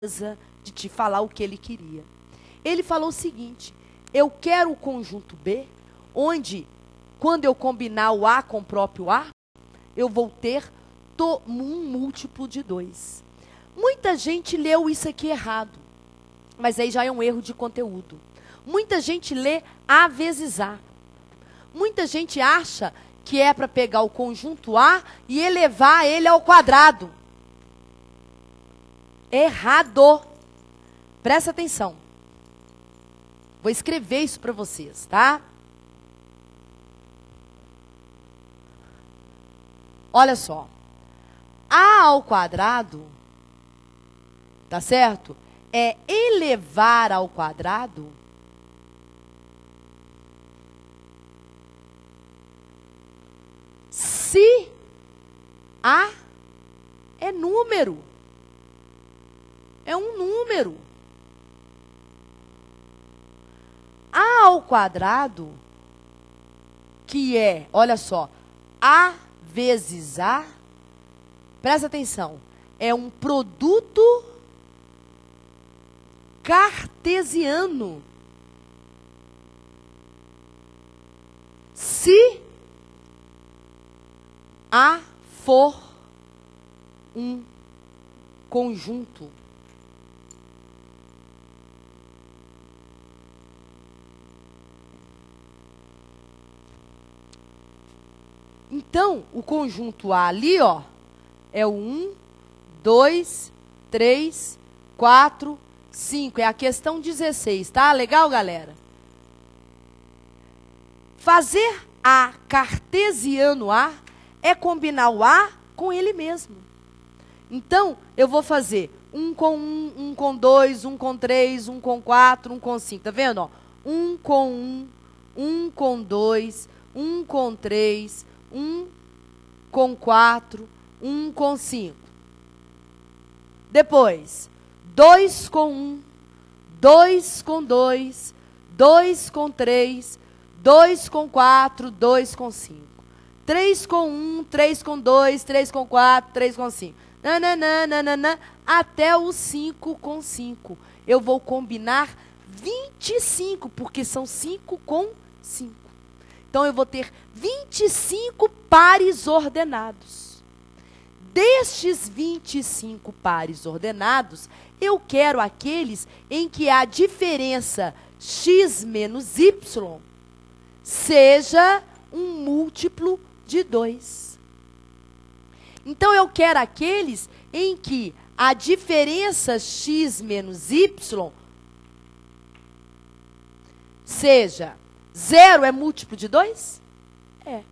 de te falar o que ele queria. Ele falou o seguinte: eu quero o conjunto B, onde, quando eu combinar o A com o próprio A, eu vou ter um múltiplo de 2. Muita gente leu isso aqui errado, mas aí já é um erro de conteúdo. Muita gente lê A vezes A. Muita gente acha que é para pegar o conjunto A e elevar ele ao quadrado. Errado. Presta atenção. Vou escrever isso para vocês, tá? Olha só. A ao quadrado, tá certo? É elevar ao quadrado se A é número. É um número. A ao quadrado, que é, olha só, A vezes A, presta atenção, é um produto cartesiano. Se A for um conjunto. Então, o conjunto A ali, ó, é o 1, 2, 3, 4, 5. É a questão 16, tá? Legal, galera? Fazer A cartesiano A é combinar o A com ele mesmo. Então, eu vou fazer 1 com 1, 1 com 2, 1 com 3, 1 com 4, 1 com 5. Tá vendo? Ó? 1 com 1, 1 com 2, 1 com 3, 1 com 4, 1 com 5. Depois, 2 com 1, 2 com 2, 2 com 3, 2 com 4, 2 com 5. 3 com 1, 3 com 2, 3 com 4, 3 com 5. Nananana, até o 5 com 5. Eu vou combinar 25, porque são 5 com 5. Então, eu vou ter 25 pares ordenados. Destes 25 pares ordenados, eu quero aqueles em que a diferença x menos y seja um múltiplo de 2. Então, eu quero aqueles em que a diferença x menos y seja 0 é múltiplo de 2? É.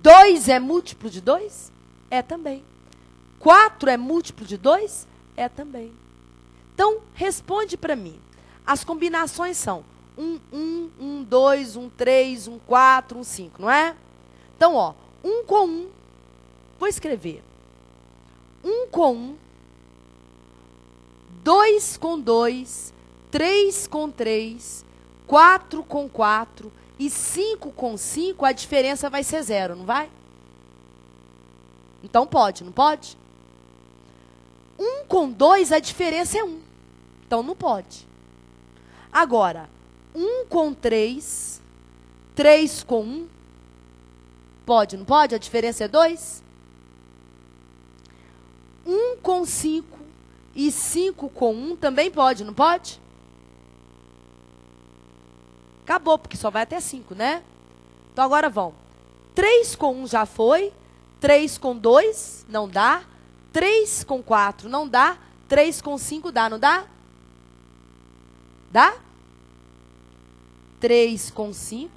2 é múltiplo de 2? É também. 4 é múltiplo de 2? É também. Então, responde para mim. As combinações são 1, 1, 1, 2, 1, 3, 1, 4, 1, 5, não é? Então, ó, 1 com 1, vou escrever. 1 com 1, 2 com 2, 3 com 3, 4 com 4 e 5 com 5, a diferença vai ser 0, não vai? Então pode, não pode? 1 com 2, a diferença é 1. Então não pode. Agora, 1 com 3, 3 com 1, pode, não pode? A diferença é 2. 1 com 5 e 5 com 1 também pode, não pode? Acabou, porque só vai até 5, né? Então, agora vão. 3 com 1 já foi. 3 com 2, não dá. 3 com 4, não dá. 3 com 5 dá, não dá? Dá? 3 com 5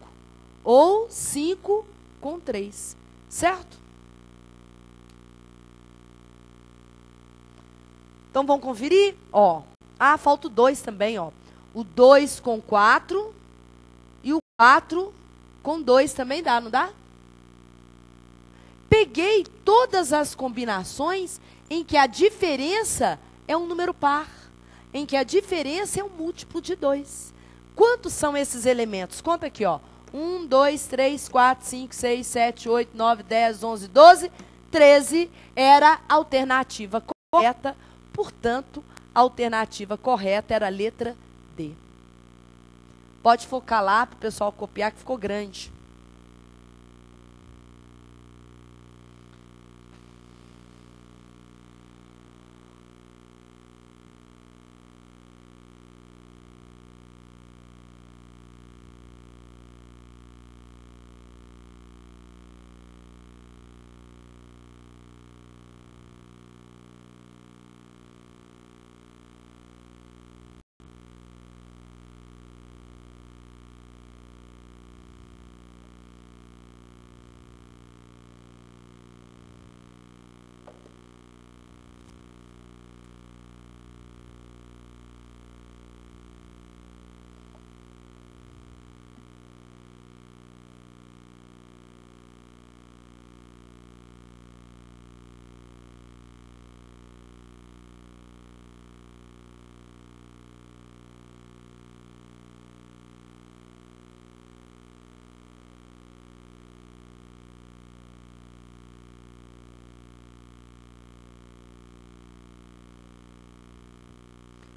ou 5 com 3, certo? Então, vamos conferir? Ó, falta o 2 também, ó. O 2 com 4... e o 4 com 2 também dá, não dá? Peguei todas as combinações em que a diferença é um número par, em que a diferença é um múltiplo de 2. Quantos são esses elementos? Conta aqui, ó. 1, 2, 3, 4, 5, 6, 7, 8, 9, 10, 11, 12, 13 era a alternativa correta, portanto, A alternativa correta era a letra D. Pode focar lá para o pessoal copiar, que ficou grande.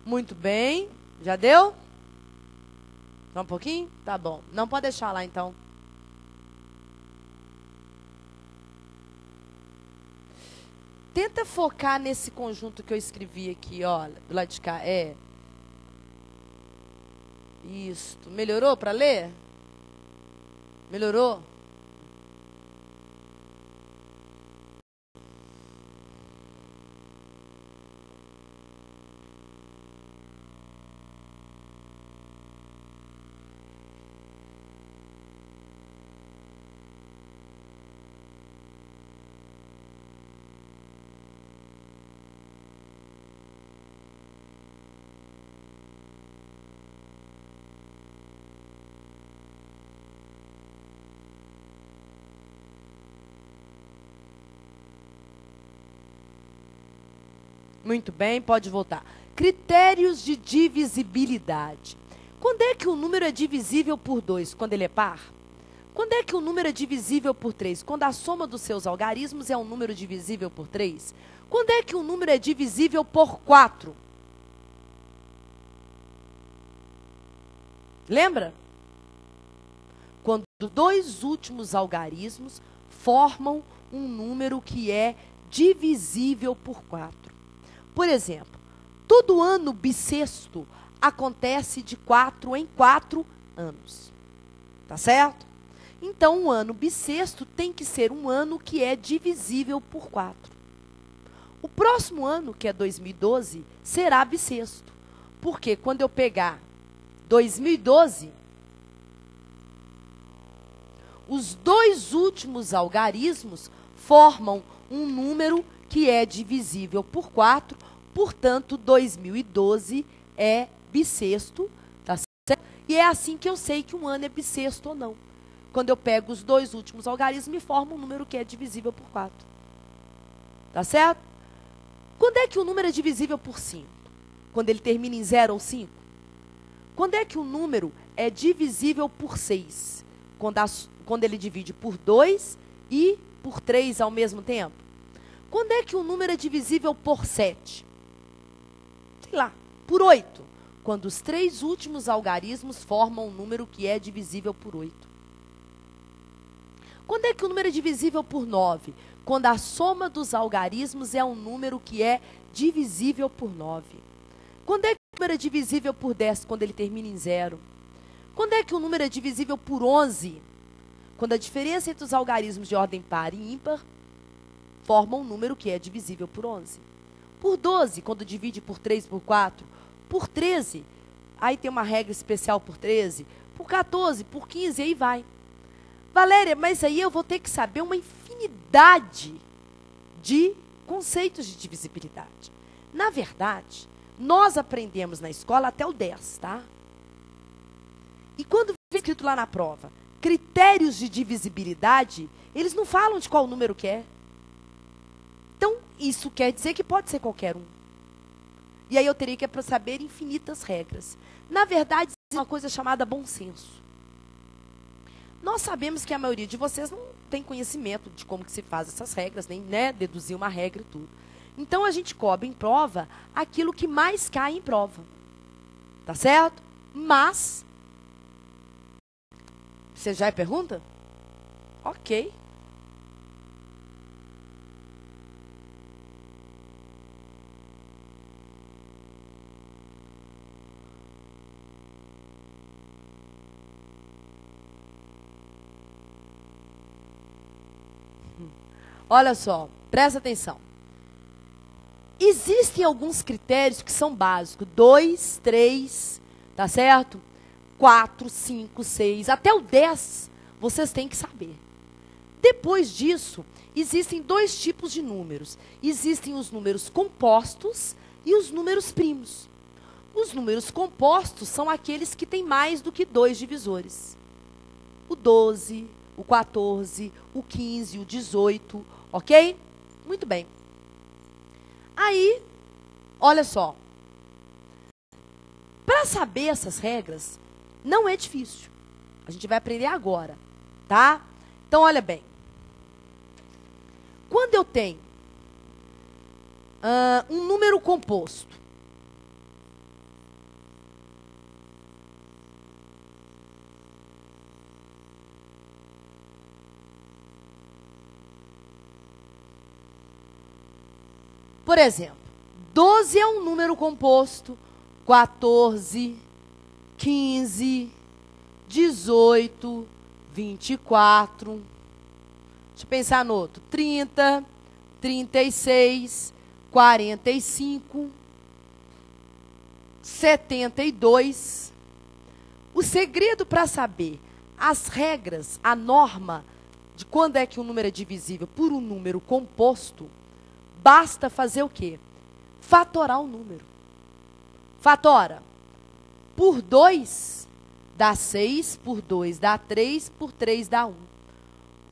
Muito bem. Já deu? Só um pouquinho? Tá bom. Não pode deixar lá, então. Tenta focar nesse conjunto que eu escrevi aqui, ó, do lado de cá. Isso. Melhorou para ler? Melhorou? Muito bem, pode voltar. Critérios de divisibilidade. Quando é que o número é divisível por 2? Quando ele é par? Quando é que o número é divisível por 3? Quando a soma dos seus algarismos é um número divisível por 3? Quando é que o número é divisível por 4? Lembra? Quando dois últimos algarismos formam um número que é divisível por 4. Por exemplo, todo ano bissexto acontece de 4 em 4 anos. Tá certo? Então, um ano bissexto tem que ser um ano que é divisível por 4. O próximo ano, que é 2012, será bissexto. Porque quando eu pegar 2012, os dois últimos algarismos formam um número que é divisível por 4, portanto, 2012 é bissexto, tá certo? E é assim que eu sei que um ano é bissexto ou não. Quando eu pego os dois últimos algarismos, me forma um número que é divisível por 4. Tá certo? Quando é que o número é divisível por 5? Quando ele termina em 0 ou 5? Quando é que o número é divisível por 6? Quando ele divide por 2 e por 3 ao mesmo tempo? Quando é que o número é divisível por 7? Sei lá, por 8. Quando os três últimos algarismos formam um número que é divisível por 8. Quando é que o número é divisível por 9? Quando a soma dos algarismos é um número que é divisível por 9. Quando é que o número é divisível por 10? Quando ele termina em 0. Quando é que o número é divisível por 11? Quando a diferença entre os algarismos de ordem par e ímpar forma um número que é divisível por 11. Por 12, quando divide por 3 por 4. Por 13, aí tem uma regra especial por 13. Por 14, por 15, aí vai. Valéria, mas aí eu vou ter que saber uma infinidade de conceitos de divisibilidade. Na verdade, nós aprendemos na escola até o 10, tá? E quando vem escrito lá na prova, critérios de divisibilidade, eles não falam de qual número que é. Então, isso quer dizer que pode ser qualquer um. E aí eu teria que saber infinitas regras. Na verdade, é uma coisa chamada bom senso. Nós sabemos que a maioria de vocês não tem conhecimento de como que se faz essas regras, nem deduzir uma regra e tudo. Então, a gente cobra em prova aquilo que mais cai em prova. Tá certo? Mas... Você já pergunta? Ok. Olha só, presta atenção. Existem alguns critérios que são básicos. 2, 3, tá certo? 4, 5, 6, até o 10, vocês têm que saber. Depois disso, existem dois tipos de números. Existem os números compostos e os números primos. Os números compostos são aqueles que têm mais do que 2 divisores. O 12, o 14, o 15, o 18, ok? Muito bem. Aí, olha só. Para saber essas regras, não é difícil. A gente vai aprender agora, tá? Então, olha bem. Quando eu tenho um número composto, por exemplo, 12 é um número composto, 14, 15, 18, 24, deixa eu pensar no outro, 30, 36, 45, 72. O segredo para saber as regras, a norma de quando é que um número é divisível por um número composto, basta fazer o quê? Fatorar o número. Fatora. Por 2 dá 6, por 2 dá 3, por 3 dá 1.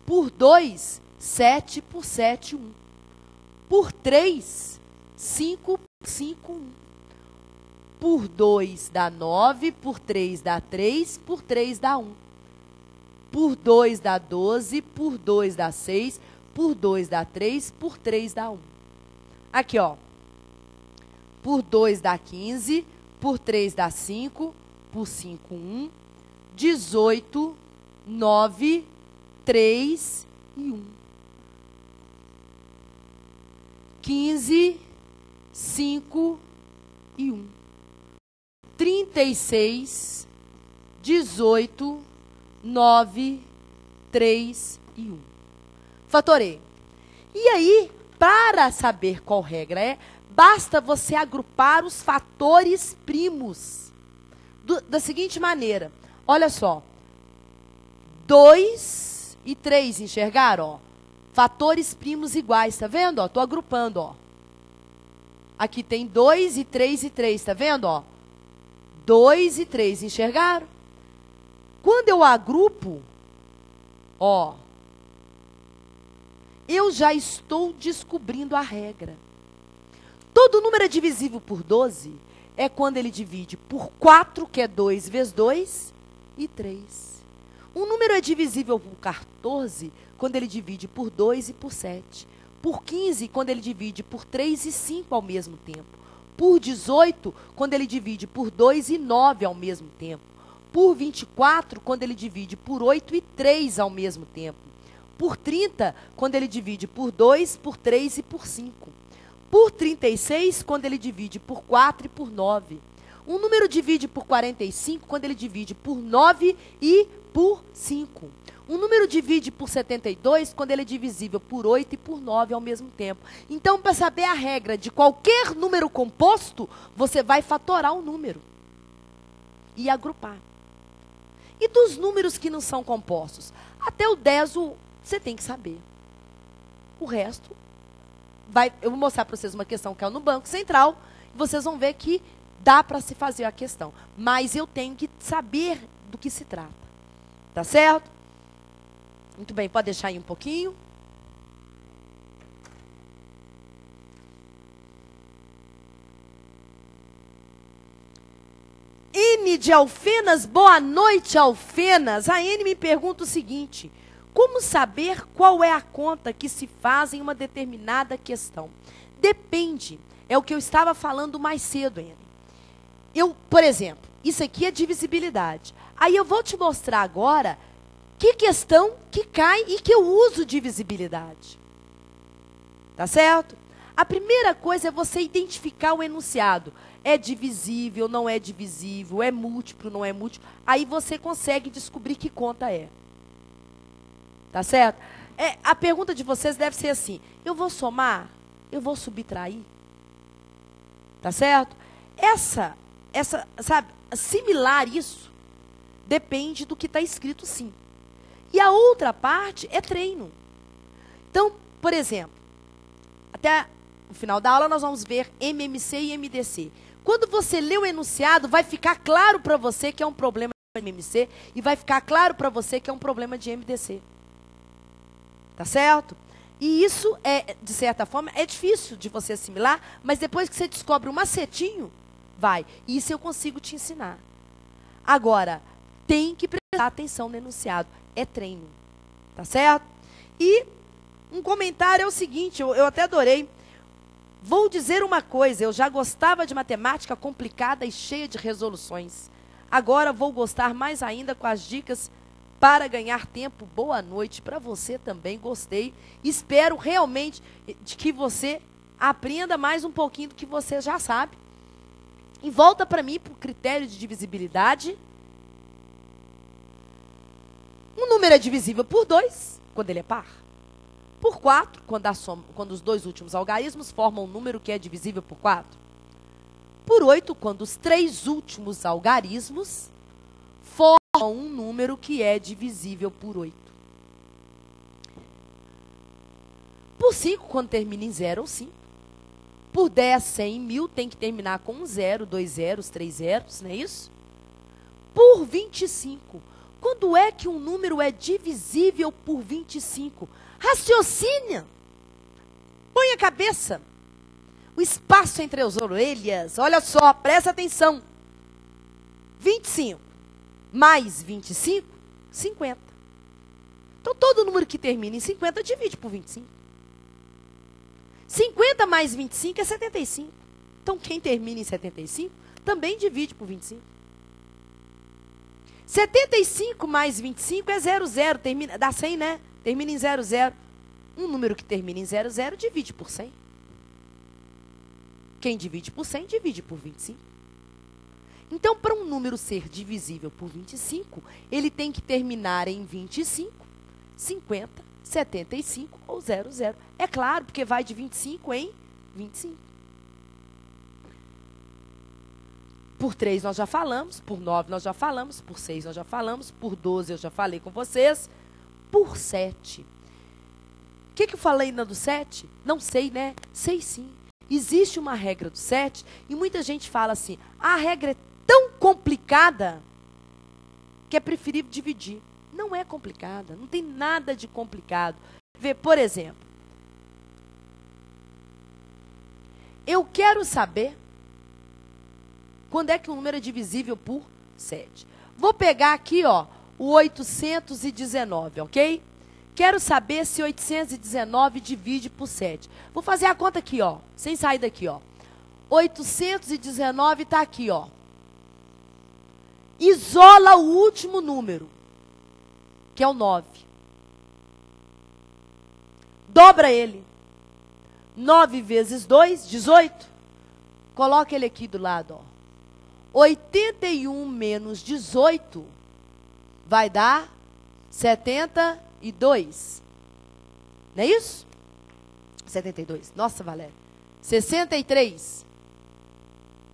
Por 2, 7, por 7, 1. Por 3, 5, por 5, 1. Por 2 dá 9, por 3 dá 3, por 3 dá 1. Por 2 dá 12, por 2 dá 6, por 2 dá 3, por 3 dá 1. Aqui, ó. Por 2 dá 15, por 3 dá 5, por 5, 1. 18, 9, 3 e 1. 15, 5 e 1. 36, 18, 9, 3 e 1. Fatorei. E aí, para saber qual regra é, basta você agrupar os fatores primos. Da seguinte maneira, olha só. 2 e 3, enxergaram? Ó? Fatores primos iguais, tá vendo? Estou agrupando, ó. Aqui tem 2 e 3 e 3, tá vendo? Ó? 2 e 3, enxergaram? Quando eu agrupo, ó, eu já estou descobrindo a regra. Todo número é divisível por 12 é quando ele divide por 4, que é 2 vezes 2, e 3. Um número é divisível por 14 quando ele divide por 2 e por 7. Por 15, quando ele divide por 3 e 5 ao mesmo tempo. Por 18, quando ele divide por 2 e 9 ao mesmo tempo. Por 24, quando ele divide por 8 e 3 ao mesmo tempo. Por 30, quando ele divide por 2, por 3 e por 5. Por 36, quando ele divide por 4 e por 9. Um número divide por 45, quando ele divide por 9 e por 5. Um número divide por 72, quando ele é divisível por 8 e por 9 ao mesmo tempo. Então, para saber a regra de qualquer número composto, você vai fatorar o número e agrupar. E dos números que não são compostos? Até o 10, você tem que saber. O resto, eu vou mostrar para vocês uma questão que é no Banco Central, e vocês vão ver que dá para se fazer a questão. Mas eu tenho que saber do que se trata. Tá certo? Muito bem, pode deixar aí um pouquinho. N de Alfenas, boa noite, Alfenas. A N me pergunta o seguinte: como saber qual é a conta que se faz em uma determinada questão? Depende. É o que eu estava falando mais cedo, Anne. Por exemplo, isso aqui é divisibilidade. Aí eu vou te mostrar agora que questão que cai e que eu uso divisibilidade. Tá certo? A primeira coisa é você identificar o enunciado. É divisível, não é divisível, é múltiplo, não é múltiplo. Aí você consegue descobrir que conta é. Tá certo? A pergunta de vocês deve ser assim: eu vou somar? Eu vou subtrair? Tá certo? Sabe, assimilar isso depende do que está escrito, sim. E a outra parte é treino. Então, por exemplo, até o final da aula nós vamos ver MMC e MDC. Quando você lê o enunciado, vai ficar claro para você que é um problema de MMC e vai ficar claro para você que é um problema de MDC. Tá certo? E isso, de certa forma, é difícil de você assimilar, mas depois que você descobre um macetinho, vai. E isso eu consigo te ensinar. Agora, tem que prestar atenção no enunciado. É treino. Tá certo? E um comentário é o seguinte, eu até adorei. Vou dizer uma coisa, eu já gostava de matemática complicada e cheia de resoluções. Agora vou gostar mais ainda com as dicas para ganhar tempo. Boa noite para você também, gostei. Espero realmente de que você aprenda mais um pouquinho do que você já sabe. E volta para mim para o critério de divisibilidade. Um número é divisível por 2, quando ele é par. Por 4, quando os dois últimos algarismos formam um número que é divisível por 4. Por 8, quando os 3 últimos algarismos formam um número que é divisível por 8. Por 5, quando termina em 0 ou 5. Por 10, 100 e 1000 tem que terminar com um 0, 2 zeros, 3 zeros, não é isso? Por 25, quando é que um número é divisível por 25? Raciocínio. Põe a cabeça. O espaço entre as orelhas. Olha só, presta atenção. 25 mais 25, 50. Então, todo número que termina em 50 divide por 25. 50 mais 25 é 75. Então, quem termina em 75 também divide por 25. 75 mais 25 é 00. Dá 100, né? Termina em 00. Um número que termina em 00 divide por 100. Quem divide por 100 divide por 25. Então, para um número ser divisível por 25, ele tem que terminar em 25, 50, 75 ou 00. É claro, porque vai de 25 em 25. Por 3 nós já falamos, por 9 nós já falamos, por 6 nós já falamos, por 12 eu já falei com vocês, por 7. O que eu falei ainda do 7? Não sei, né? Sei sim. Existe uma regra do 7 e muita gente fala assim, a regra é tão complicada que é preferível dividir. Não é complicada, não tem nada de complicado. Vê, por exemplo, eu quero saber quando é que um número é divisível por 7. Vou pegar aqui, ó, o 819, ok? Quero saber se 819 divide por 7. Vou fazer a conta aqui, ó, sem sair daqui, ó. 819 está aqui, ó. Isola o último número, que é o 9. Dobra ele. 9 vezes 2, 18. Coloca ele aqui do lado, ó. 81 menos 18 vai dar 72. Não é isso? 72. Nossa, Valéria. 63.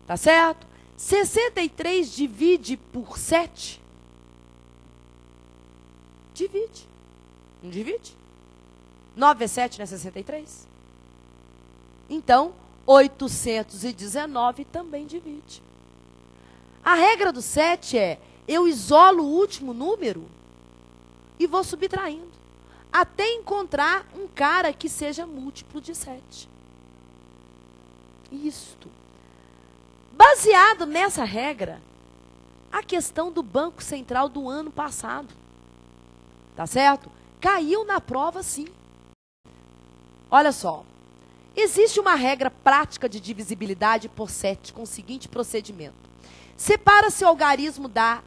Tá certo? 63 divide por 7? Divide. Não divide? 9 vezes 7 não é 63? Então, 819 também divide. A regra do 7 é, eu isolo o último número e vou subtraindo, até encontrar um cara que seja múltiplo de 7. Isto. Baseado nessa regra, a questão do Banco Central do ano passado, tá certo? Caiu na prova, sim. Olha só, Existe uma regra prática de divisibilidade por 7 com o seguinte procedimento. Separa-se o algarismo da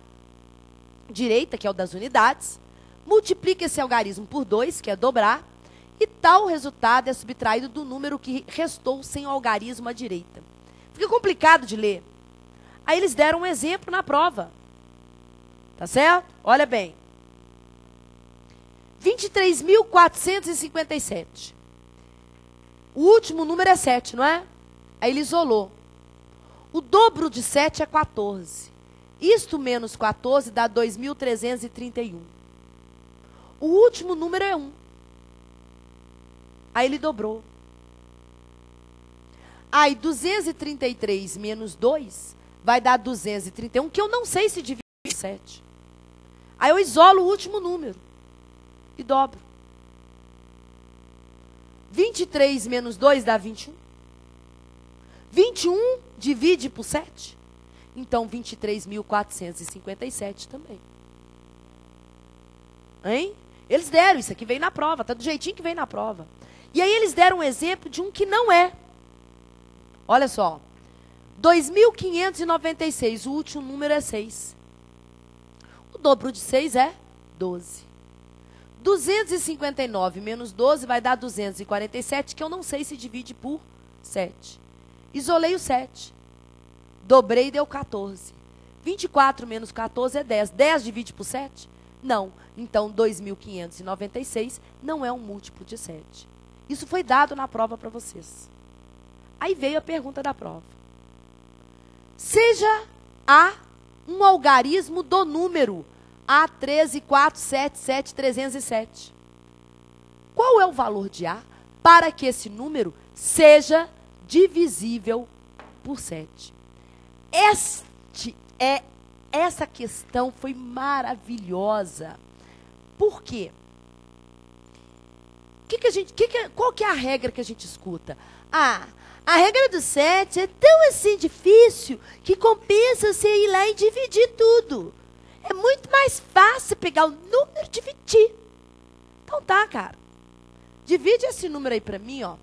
direita, que é o das unidades, multiplica esse algarismo por 2, que é dobrar, e tal resultado é subtraído do número que restou sem o algarismo à direita. Fica complicado de ler. Aí eles deram um exemplo na prova. Tá certo? Olha bem. 23.457. O último número é 7, não é? Aí ele isolou. O dobro de 7 é 14. Isto menos 14 dá 2.331. O último número é 1. Aí ele dobrou. Aí 233 menos 2 vai dar 231, que eu não sei se divide por 7. Aí eu isolo o último número e dobro. 23 menos 2 dá 21. 21 divide por 7. Então, 23.457 também. Hein? Eles deram, isso aqui veio na prova, tá do jeitinho que veio na prova. E aí eles deram um exemplo de um que não é. Olha só. 2.596, o último número é 6. O dobro de 6 é 12. 259 menos 12 vai dar 247, que eu não sei se divide por 7. Isolei o 7. Dobrei e deu 14. 24 menos 14 é 10. 10 divide por 7? Não. Então, 2.596 não é um múltiplo de 7. Isso foi dado na prova para vocês. Aí veio a pergunta da prova. Seja A um algarismo do número A13477,307. Qual é o valor de A para que esse número seja divisível por 7? Essa questão foi maravilhosa. Por quê? Qual que é a regra que a gente escuta? Ah, a regra do 7 é tão assim difícil que compensa você ir lá e dividir tudo. É muito mais fácil pegar o número e dividir. Então tá, cara. Divide esse número aí para mim, ó.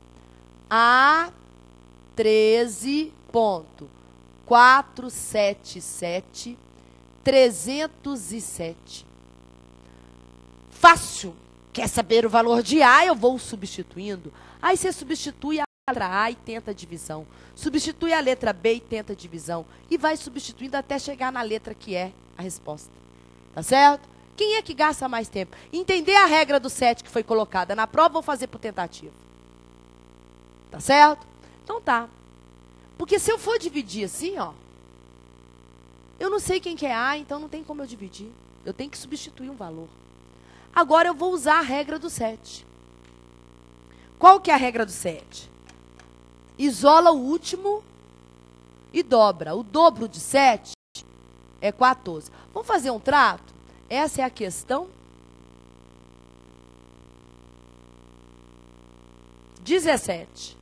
A13.477,307. Fácil. Quer saber o valor de A? Eu vou substituindo. Aí você substitui a letra A e tenta a divisão. Substitui a letra B e tenta a divisão. E vai substituindo até chegar na letra que é a resposta. Tá certo? Quem é que gasta mais tempo? Entender a regra do 7 que foi colocada na prova ou fazer por tentativa? Tá certo? Então tá. Porque se eu for dividir assim, ó, eu não sei quem que é A, então não tem como eu dividir. Eu tenho que substituir um valor. Agora eu vou usar a regra do 7. Qual que é a regra do 7? Isola o último e dobra. O dobro de 7 é 14. Vamos fazer um trato? Essa é a questão 17.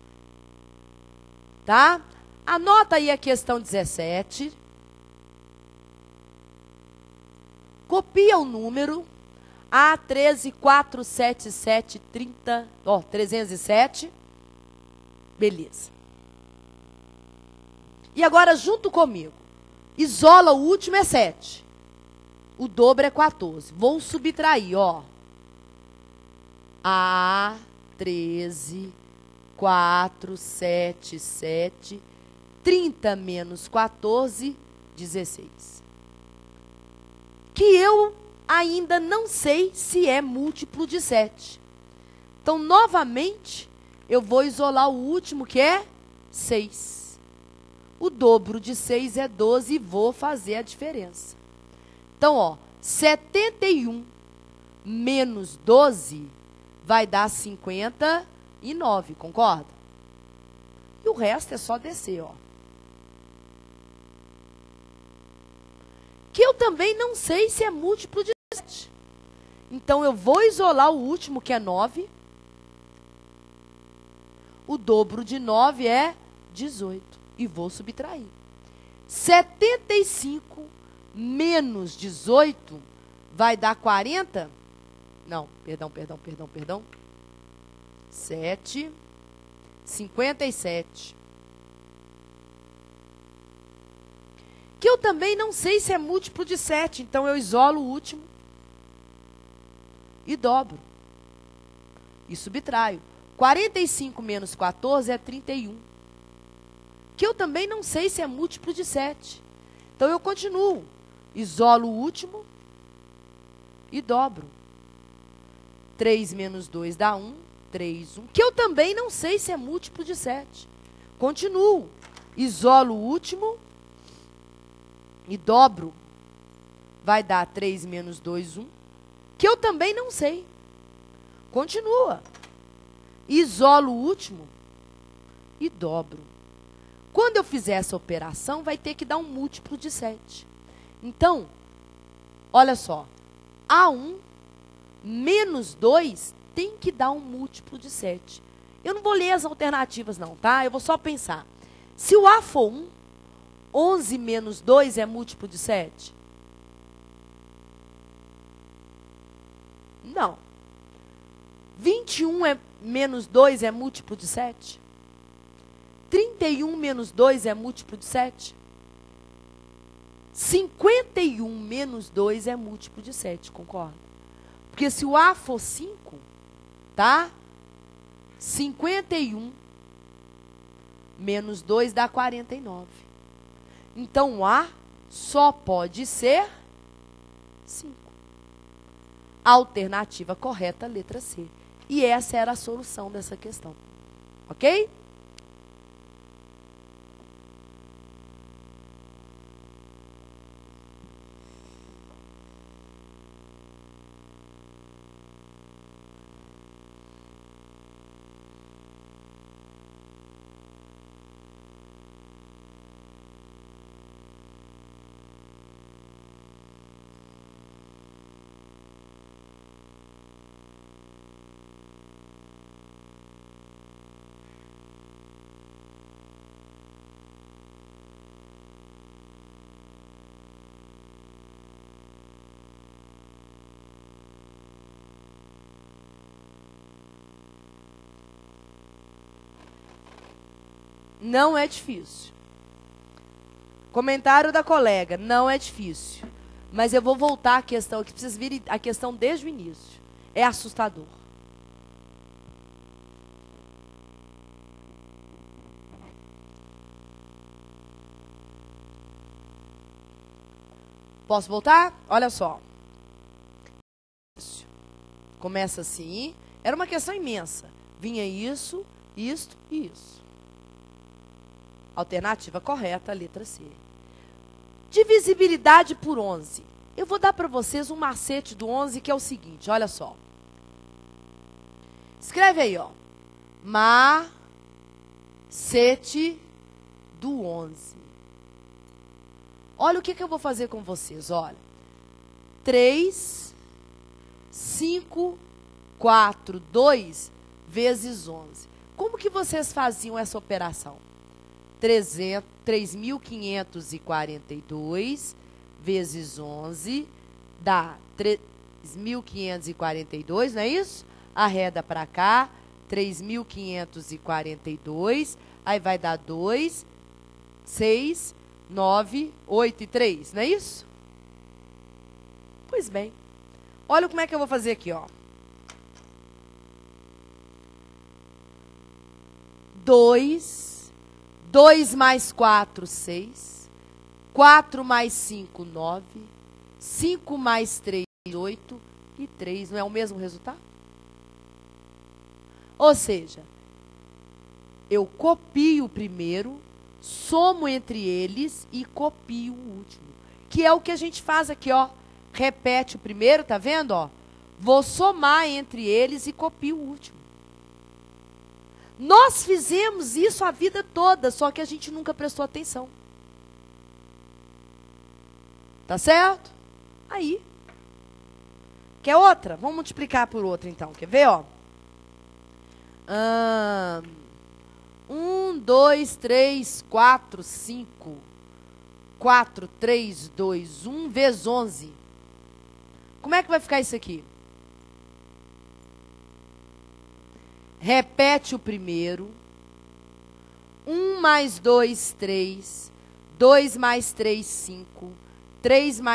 Tá? Anota aí a questão 17. Copia o número A13.477,307. Beleza. E agora, junto comigo, isola o último é 7. O dobro é 14. Vou subtrair, ó. A13.477, 30 menos 14, 16. Que eu ainda não sei se é múltiplo de 7. Então, novamente, eu vou isolar o último, que é 6. O dobro de 6 é 12 e vou fazer a diferença. Então, ó, 71 menos 12 vai dar 59, concorda? E o resto é só descer, ó. Que eu também não sei se é múltiplo de 7. Então, eu vou isolar o último, que é 9. O dobro de 9 é 18. E vou subtrair. 75 menos 18 vai dar 40. Não, perdão. 7 57. Que eu também não sei se é múltiplo de 7, então eu isolo o último e dobro. E subtraio. 45 menos 14 é 31. Que eu também não sei se é múltiplo de 7. Então eu continuo. Isolo o último e dobro. 3 menos 2 dá 1. 3, 1. Que eu também não sei se é múltiplo de 7. Continuo. Isolo o último e dobro. Vai dar 3 menos 2, 1. Que eu também não sei. Continua. Isolo o último e dobro. Quando eu fizer essa operação, vai ter que dar um múltiplo de 7. Então, olha só. A1 menos 2 tem que dar um múltiplo de 7. Eu não vou ler as alternativas não, tá? Eu vou só pensar. Se o A for 1, 11 menos 2 é múltiplo de 7? Não. 21 menos 2 é múltiplo de 7? 31 menos 2 é múltiplo de 7? 51 menos 2 é múltiplo de 7, concorda? Porque se o A for 5, tá? 51 menos 2 dá 49. Então, o A só pode ser 5. Alternativa correta, letra C. E essa era a solução dessa questão. Ok? Não é difícil. Comentário da colega, não é difícil. Mas eu vou voltar à questão, que precisa vir a questão desde o início. É assustador. Posso voltar? Olha só. Começa assim. Era uma questão imensa. Vinha isso, isto e isso. Alternativa correta, letra C. Divisibilidade por 11. Eu vou dar para vocês um macete do 11, que é o seguinte, olha só. Escreve aí, ó. Macete do 11. Olha o que eu vou fazer com vocês, olha. 3, 5, 4, 2 vezes 11. Como que vocês faziam essa operação? 3.542 vezes 11 dá 3.542, não é isso? Arreda para cá, 3.542, aí vai dar 2, 6, 9, 8 e 3, não é isso? Pois bem, olha como é que eu vou fazer aqui, ó. 2 mais 4, 6. 4 mais 5, 9. 5 mais 3, 8. E 3, não é o mesmo resultado? Ou seja, eu copio o primeiro, somo entre eles e copio o último. Que é o que a gente faz aqui, ó. Repete o primeiro, tá vendo, ó? Vou somar entre eles e copio o último. Nós fizemos isso a vida toda, só que a gente nunca prestou atenção. Tá certo? Aí. Quer outra? Vamos multiplicar por outra, então. Quer ver, ó? 1, 2, 3, 4, 5. 4, 3, 2, 1 vezes 11. Como é que vai ficar isso aqui? Repete o primeiro, 1 mais 2, 3. 2 mais 3, 5. 3 mais